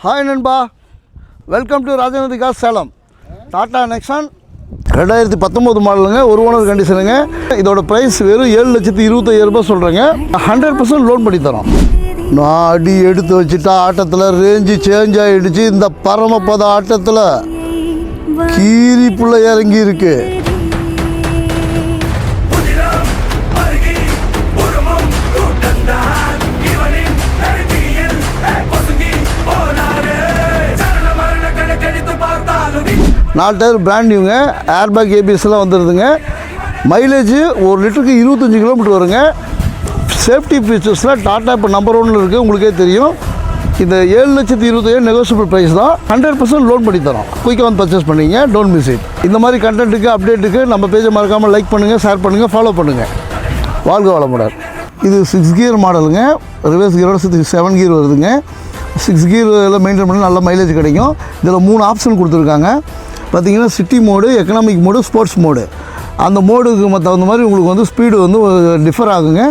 Hi நண்பா, welcome to Rajendra Cars Salem. Tata Nexon 2019 மாடலுங்க, ஒரு ஓனர் கண்டிஷனுங்க. இதோட ப்ரைஸ் வெறும் 7,25,000 சொல்கிறேங்க. 100% லோன் பண்ணி தரோம். நான் அடி எடுத்து வச்சுட்டா ஆட்டத்தில் ரேஞ்சு சேஞ்ச் ஆகிடுச்சு. இந்த பரமபத ஆட்டத்தில் கீரி புள்ள இறங்கி இருக்கு. நாலு டயர் பிராண்ட் நியூங்க, ஏர்பேக் ஏபிஎஸ்லாம் வந்துடுதுங்க. மைலேஜ் 1 லிட்டருக்கு 25 கிலோமீட்டர் வருங்க. சேஃப்டி ஃபீச்சர்ஸில் டாட்டா இப்போ நம்பர் 1 இருக்குது, உங்களுக்கே தெரியும். இந்த 7,25,000 நெகோசியபிள் ப்ரைஸ் தான். 100% லோன் பண்ணி தரோம். குயிக்காக வந்து பர்ச்சேஸ் பண்ணிங்க, டோன்ட் மிஸ் இட். இந்த மாதிரி கண்டென்ட்டுக்கு அப்டேட்டுக்கு நம்ம பேஜை மறக்காமல் லைக் பண்ணுங்கள், ஷேர் பண்ணுங்கள், ஃபாலோ பண்ணுங்கள். வாழ்க வளமுடன். இது 6 கியர் மாடலுங்க. ரிவர்ஸ் கியரோட 7 கியர் வருதுங்க. 6 கியரில் மெயின்டைன் பண்ணி நல்ல மைலேஜ் கிடைக்கும். இதில் 3 ஆப்ஷன் கொடுத்துருக்காங்க. பார்த்திங்கன்னா city mode, economic mode, sports mode. அந்த மோடுக்கு தகுந்த மாதிரி உங்களுக்கு வந்து ஸ்பீடு வந்து டிஃபர் ஆகுங்க.